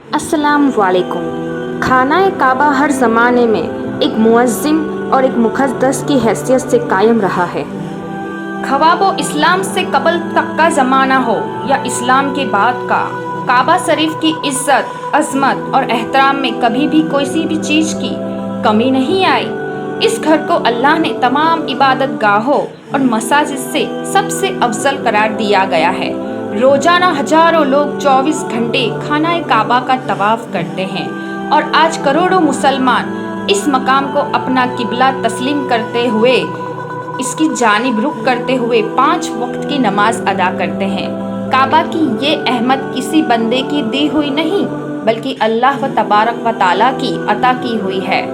السلام علیکم۔ خانہ کعبہ ہر زمانے میں ایک معظم اور ایک مقدس کی حیثیت سے قائم رہا ہے۔ خواہ وہ اسلام سے قبل تک کا زمانہ ہو یا اسلام کے بعد کا، کعبہ شریف کی عزت، عظمت اور احترام میں کبھی بھی کسی بھی چیز کی کمی نہیں آئی۔ اس گھر کو اللہ نے تمام عبادت گاہوں اور مساجد سے سب سے افضل قرار دیا گیا ہے۔ روزانہ ہزاروں لوگ 24 گھنٹے خانہ کعبہ کا طواف کرتے ہیں اور آج کروڑوں مسلمان اس مقام کو اپنا قبلہ تسلیم کرتے ہوئے اس کی جانب رخ کرتے ہوئے 5 وقت کی نماز ادا کرتے ہیں۔ کعبہ کی یہ احمد کسی بندے کی دی ہوئی نہیں بلکہ اللہ تبارک و تعالیٰ کی عطا کی ہوئی ہے۔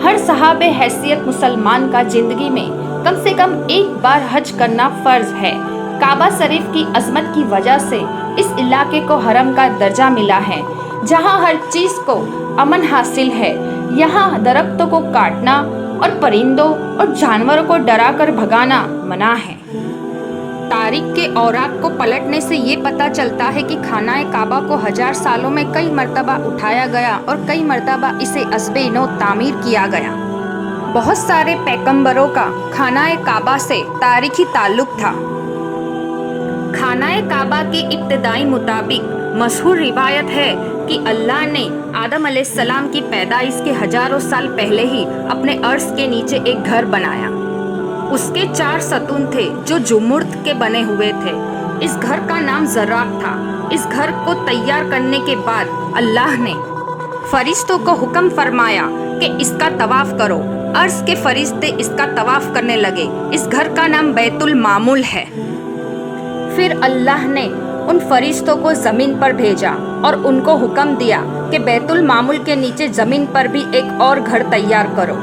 ہر صاحب حیثیت مسلمان کا زندگی میں کم سے کم ایک بار حج کرنا فرض ہے۔ کعبہ شریف کی عظمت کی وجہ سے اس علاقے کو حرم کا درجہ ملا ہے، جہاں ہر چیز کو امن حاصل ہے۔ یہاں درختوں کو کاٹنا اور پرندوں اور جانوروں کو ڈرا کر بھگانا منع ہے۔ تاریخ کے اوراق کو پلٹنے سے یہ پتہ چلتا ہے کہ خانہ کعبہ کو 1000 سالوں میں کئی مرتبہ اٹھایا گیا اور کئی مرتبہ اسے حسب نو تعمیر کیا گیا۔ بہت سارے پیغمبروں کا خانہ کعبہ سے تاریخی تعلق تھا۔ خانہ کعبہ کے ابتدائی مطابق مشہور روایت ہے کہ اللہ نے آدم علیہ السلام کی پیدائش کے ہزاروں سال پہلے ہی اپنے عرش کے نیچے ایک گھر بنایا۔ اس کے 4 ستون تھے جو زمرد کے بنے ہوئے تھے۔ اس گھر کا نام زراق تھا۔ اس گھر کو تیار کرنے کے بعد اللہ نے فرشتوں کو حکم فرمایا کہ اس کا طواف کرو۔ عرش کے فرشتے اس کا طواف کرنے لگے۔ اس گھر کا نام بیت المعمور ہے۔ پھر اللہ نے ان فرشتوں کو زمین پر بھیجا اور ان کو حکم دیا کہ بیت المعمور کے نیچے زمین پر بھی ایک اور گھر تیار کرو۔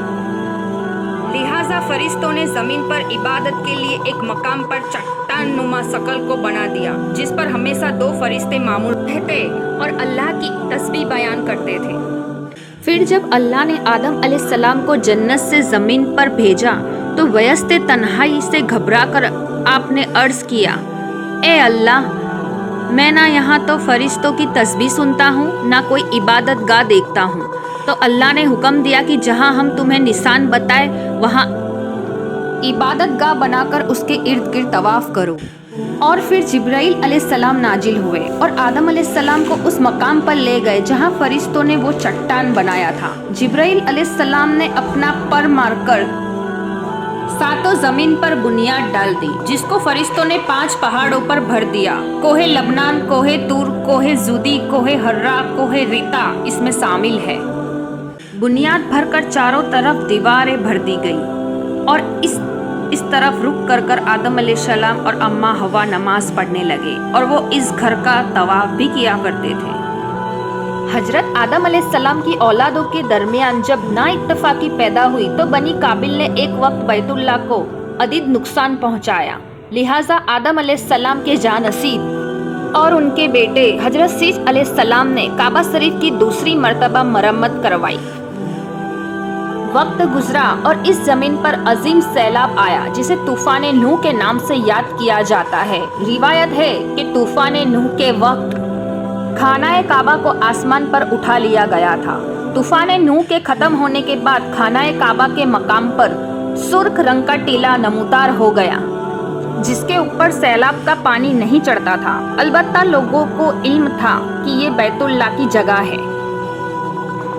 لہٰذا فرشتوں نے زمین پر عبادت کے لیے ایک مقام پر چٹان نما شکل کو بنا دیا، جس پر ہمیشہ 2 فرشتے معمور رہتے اور اللہ کی تسبیح بیان کرتے تھے۔ پھر جب اللہ نے آدم علیہ السلام کو جنت سے زمین پر بھیجا تو ویست تنہائی سے گھبرا کر آپ نے عرض کیا، اے اللہ، میں نہ یہاں تو فرشتوں کی تسبیح سنتا ہوں نہ کوئی عبادت گاہ دیکھتا ہوں۔ تو اللہ نے حکم دیا کہ جہاں ہم تمہیں نشان بتائے وہاں عبادت گاہ بنا کر اس کے ارد گرد طواف کرو۔ اور پھر جبرائیل علیہ السلام نازل ہوئے اور آدم علیہ السلام کو اس مقام پر لے گئے جہاں فرشتوں نے وہ چٹان بنایا تھا۔ جبرائیل علیہ السلام نے اپنا پر مار کر 7 زمین پر بنیاد ڈال دی، جس کو فرشتوں نے 5 پہاڑوں پر بھر دیا۔ کوہ لبنان، کوہ طور، کوہ زودی، کوہ حرا، کوہ ریتا اس میں شامل ہے۔ بنیاد بھر کر چاروں طرف دیواریں بھر دی گئی اور اس طرف رک کر آدم علیہ السلام اور اماں حوا نماز پڑھنے لگے اور وہ اس گھر کا طواف بھی کیا کرتے تھے۔ حضرت آدم علیہ السلام کی اولادوں کے درمیان جب نا اتفاقی پیدا ہوئی تو بنی قابل نے ایک وقت بیت اللہ کو عدید نقصان پہنچایا۔ لہٰذا آدم علیہ السلام کے جانشین اور ان کے بیٹے حضرت شیش علیہ السلام نے کعبہ شریف کی دوسری مرتبہ مرمت کروائی۔ وقت گزرا اور اس زمین پر عظیم سیلاب آیا جسے طوفان نوح کے نام سے یاد کیا جاتا ہے۔ روایت ہے کہ طوفان نوح کے وقت خانہ کعبہ کو آسمان پر اٹھا لیا گیا تھا۔ طوفان نوح کے ختم ہونے کے بعد خانہ کعبہ کے مقام پر سرخ رنگ کا ٹیلہ نمودار ہو گیا، جس کے اوپر سیلاب کا پانی نہیں چڑھتا تھا۔ البتہ لوگوں کو علم تھا کہ یہ بیت اللہ کی جگہ ہے۔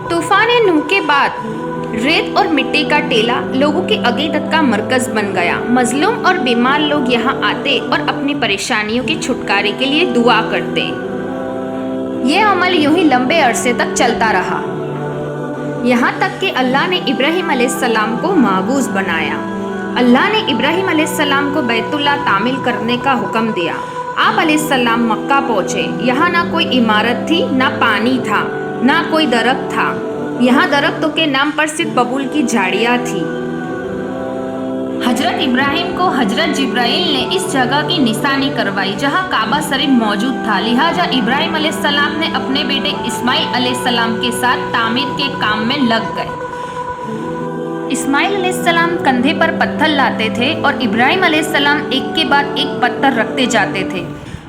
طوفان نوح کے بعد ریت اور مٹی کا ٹیلہ لوگوں کی عقیدت کا مرکز بن گیا۔ مظلوم اور بیمار لوگ یہاں آتے اور اپنی پریشانیوں کے چھٹکارے کے لیے دعا کرتے۔ یہ عمل یوں ہی لمبے عرصے تک چلتا رہا، یہاں تک کہ اللہ نے ابراہیم علیہ السلام کو معبود بنایا۔ اللہ نے ابراہیم علیہ السلام کو بیت اللہ تعمیر کرنے کا حکم دیا۔ آپ علیہ السلام مکہ پہنچے۔ یہاں نہ کوئی عمارت تھی، نہ پانی تھا، نہ کوئی درخت تھا۔ یہاں درختوں کے نام پر صرف ببول کی جھاڑیاں تھیں۔ حضرت ابراہیم کو حضرت جبرائیل نے اس جگہ کی نشانی کروائی جہاں کعبہ شریف موجود تھا۔ لہٰذا ابراہیم علیہ السلام نے اپنے بیٹے اسماعیل علیہ السلام کے ساتھ تعمیر کے کام میں لگ گئے۔ اسماعیل علیہ السلام کندھے پر پتھر لاتے تھے اور ابراہیم علیہ السلام ایک کے بعد ایک پتھر رکھتے جاتے تھے۔